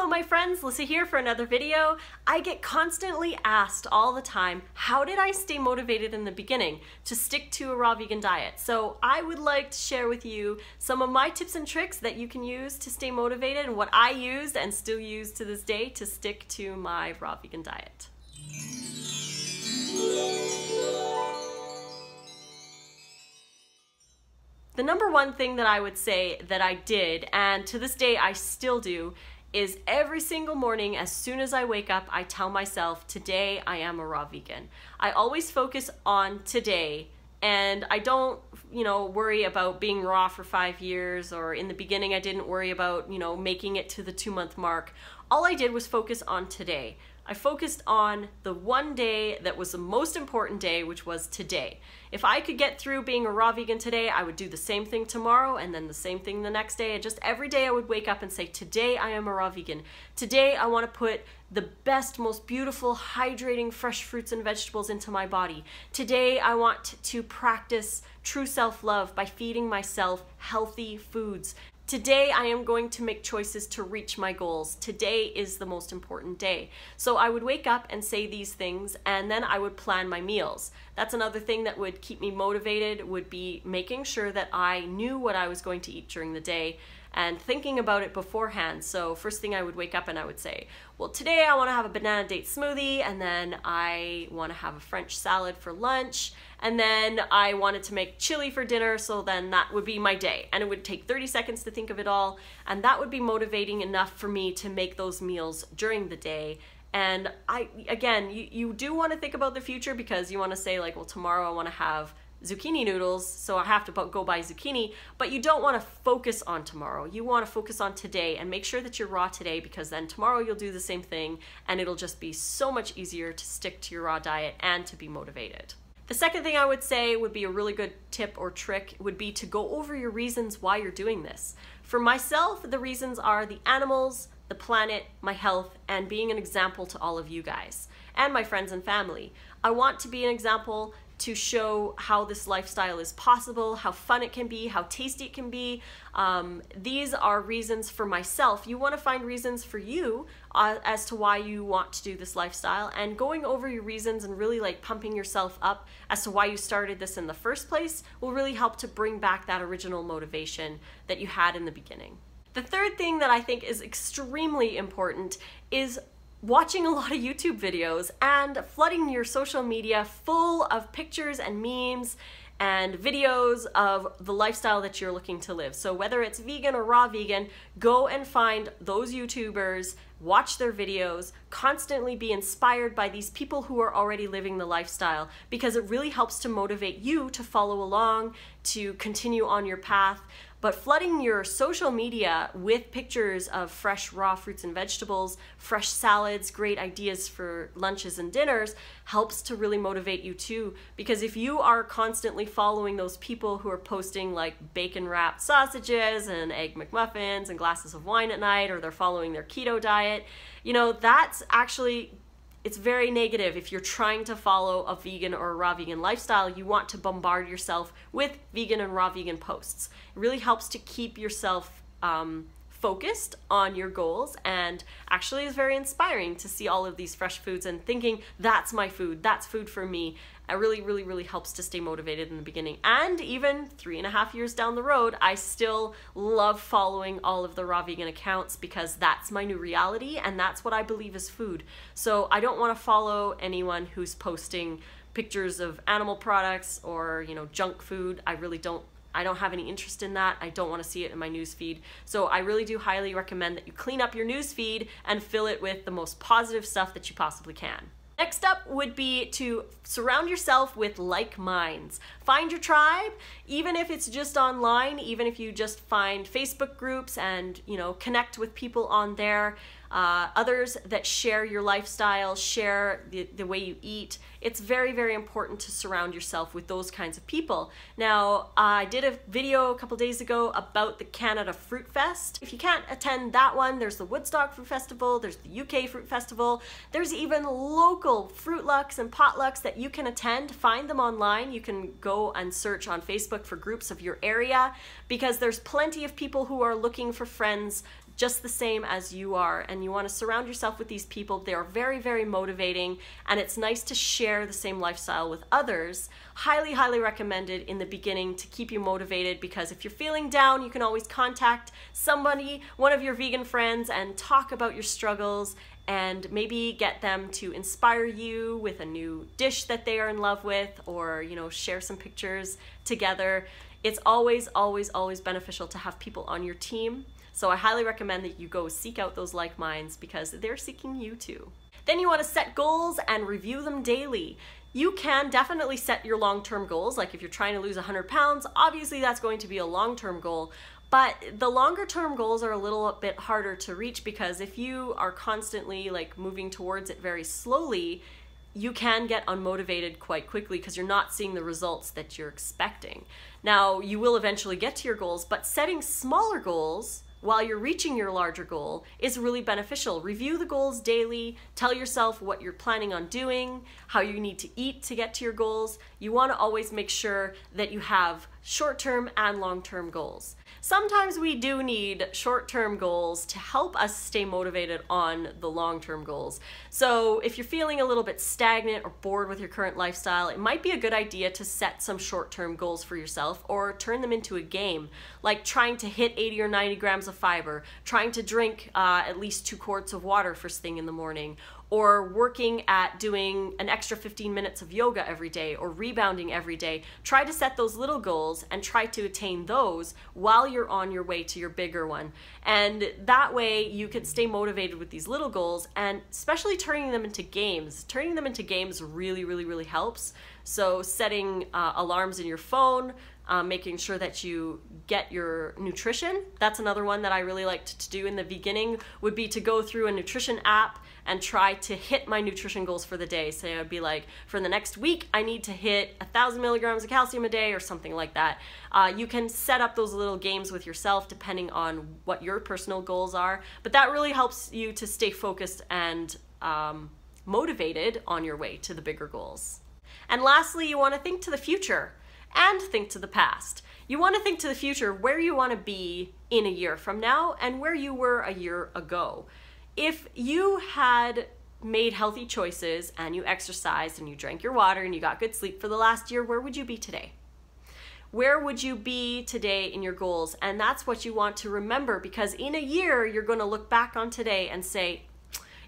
Hello my friends, Lissa here for another video. I get constantly asked all the time, how did I stay motivated in the beginning to stick to a raw vegan diet? So I would like to share with you some of my tips and tricks that you can use to stay motivated and what I used and still use to this day to stick to my raw vegan diet. The number one thing that I would say that I did, and to this day I still do, is every single morning as soon as I wake up, I tell myself, today I am a raw vegan. I always focus on today, and I don't, worry about being raw for 5 years, or in the beginning I didn't worry about, making it to the 2-month mark. All I did was focus on today. I focused on the one day that was the most important day, which was today. If I could get through being a raw vegan today, I would do the same thing tomorrow and then the same thing the next day. And just every day I would wake up and say, today I am a raw vegan. Today I want to put the best, most beautiful, hydrating, fresh fruits and vegetables into my body. Today I want to practice true self-love by feeding myself healthy foods. Today I am going to make choices to reach my goals. Today is the most important day. So I would wake up and say these things, and then I would plan my meals. That's another thing that would keep me motivated, would be making sure that I knew what I was going to eat during the day and thinking about it beforehand. So first thing I would wake up and I would say, well, today I want to have a banana date smoothie, and then I want to have a French salad for lunch, and then I wanted to make chili for dinner, so then that would be my day. And it would take 30 seconds to think of it all, and that would be motivating enough for me to make those meals during the day. And you do want to think about the future, because you want to say like, well, tomorrow I want to have zucchini noodles, so I have to go buy zucchini, but you don't want to focus on tomorrow. You want to focus on today and make sure that you're raw today, because then tomorrow you'll do the same thing and it'll just be so much easier to stick to your raw diet and to be motivated. The second thing I would say would be a really good tip or trick would be to go over your reasons why you're doing this. For myself, the reasons are the animals, the planet, my health, and being an example to all of you guys and my friends and family. I want to be an example to show how this lifestyle is possible, how fun it can be, how tasty it can be. These are reasons for myself. You want to find reasons for you as to why you want to do this lifestyle, and going over your reasons and really like pumping yourself up as to why you started this in the first place will really help to bring back that original motivation that you had in the beginning. The third thing that I think is extremely important is watching a lot of YouTube videos and flooding your social media full of pictures and memes and videos of the lifestyle that you're looking to live. So whether it's vegan or raw vegan, go and find those YouTubers, watch their videos, constantly be inspired by these people who are already living the lifestyle, because it really helps to motivate you to follow along, to continue on your path. But flooding your social media with pictures of fresh raw fruits and vegetables, fresh salads, great ideas for lunches and dinners helps to really motivate you too. Because if you are constantly following those people who are posting like bacon wrapped sausages and egg McMuffins and glasses of wine at night, or they're following their keto diet, that's actually, it's very negative. If you're trying to follow a vegan or a raw vegan lifestyle, you want to bombard yourself with vegan and raw vegan posts. It really helps to keep yourself focused on your goals, and actually is very inspiring to see all of these fresh foods and thinking, that's my food, that's food for me. It really, really, really helps to stay motivated in the beginning. And even 3.5 years down the road, I still love following all of the raw vegan accounts, because that's my new reality and that's what I believe is food. So I don't want to follow anyone who's posting pictures of animal products or, junk food. I don't have any interest in that. I don't want to see it in my news feed. So I really do highly recommend that you clean up your news feed and fill it with the most positive stuff that you possibly can. Next up would be to surround yourself with like minds. Find your tribe, even if it's just online, even if you just find Facebook groups and, connect with people on there. Others that share your lifestyle, share the way you eat. It's very, very important to surround yourself with those kinds of people. Now, I did a video a couple days ago about the Canada Fruit Fest. If you can't attend that one, there's the Woodstock Fruit Festival, there's the UK Fruit Festival, there's even local fruit lucks and potlucks that you can attend. Find them online. You can go and search on Facebook for groups of your area, because there's plenty of people who are looking for friends just the same as you are, and you want to surround yourself with these people. They are very, very motivating, and it's nice to share the same lifestyle with others. Highly, highly recommended in the beginning to keep you motivated, because if you're feeling down, you can always contact somebody, one of your vegan friends, and talk about your struggles and maybe get them to inspire you with a new dish that they are in love with, or, you know, share some pictures together. It's always, always, always beneficial to have people on your team. So I highly recommend that you go seek out those like minds, because they're seeking you too. Then you want to set goals and review them daily. You can definitely set your long-term goals. Like if you're trying to lose 100 pounds, obviously that's going to be a long-term goal. But the longer term goals are a little bit harder to reach, because if you are constantly like moving towards it very slowly, you can get unmotivated quite quickly because you're not seeing the results that you're expecting. Now, you will eventually get to your goals, but setting smaller goals while you're reaching your larger goal is really beneficial. Review the goals daily, tell yourself what you're planning on doing, how you need to eat to get to your goals. You want to always make sure that you have short-term and long-term goals. Sometimes we do need short-term goals to help us stay motivated on the long-term goals. So if you're feeling a little bit stagnant or bored with your current lifestyle, it might be a good idea to set some short-term goals for yourself, or turn them into a game, like trying to hit 80 or 90 grams of fiber, trying to drink at least 2 quarts of water first thing in the morning, or working at doing an extra 15 minutes of yoga every day, or rebounding every day. Try to set those little goals and try to attain those while you're on your way to your bigger one. And that way you can stay motivated with these little goals, and especially turning them into games. Turning them into games really, really, really helps. So setting alarms in your phone, making sure that you get your nutrition. That's another one that I really liked to do in the beginning, would be to go through a nutrition app and try to hit my nutrition goals for the day. So I would be like, for the next week, I need to hit 1,000 milligrams of calcium a day, or something like that. You can set up those little games with yourself depending on what your personal goals are, but that really helps you to stay focused and motivated on your way to the bigger goals. And lastly, you want to think to the future and think to the past. You want to think to the future, where you want to be in a year from now and where you were a year ago. If you had made healthy choices and you exercised and you drank your water and you got good sleep for the last year, where would you be today? Where would you be today in your goals? And that's what you want to remember, because in a year, you're going to look back on today and say,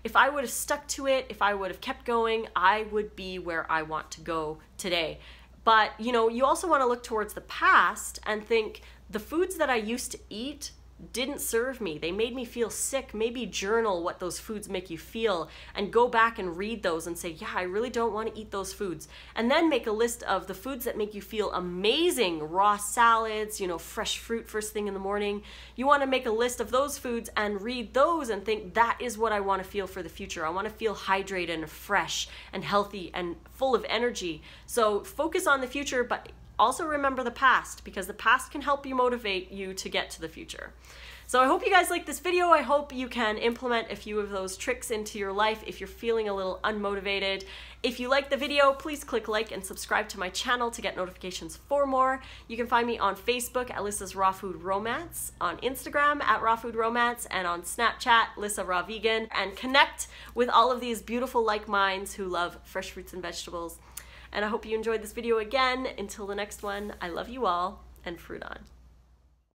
if I would have stuck to it, if I would have kept going, I would be where I want to go today. But, you know, you also want to look towards the past and think, the foods that I used to eat didn't serve me. They made me feel sick. Maybe journal what those foods make you feel and go back and read those and say, yeah, I really don't want to eat those foods. And then make a list of the foods that make you feel amazing. Raw salads, you know, fresh fruit first thing in the morning. You want to make a list of those foods and read those and think, that is what I want to feel for the future. I want to feel hydrated and fresh and healthy and full of energy. So focus on the future, but also remember the past, because the past can help you motivate you to get to the future. So I hope you guys like this video. I hope you can implement a few of those tricks into your life if you're feeling a little unmotivated. If you like the video, please click like and subscribe to my channel to get notifications for more. You can find me on Facebook at Lissa's Raw Food Romance, on Instagram at Raw Food Romance, and on Snapchat, Lissa Raw Vegan, and connect with all of these beautiful like minds who love fresh fruits and vegetables. And I hope you enjoyed this video again. Until the next one, I love you all, and fruit on.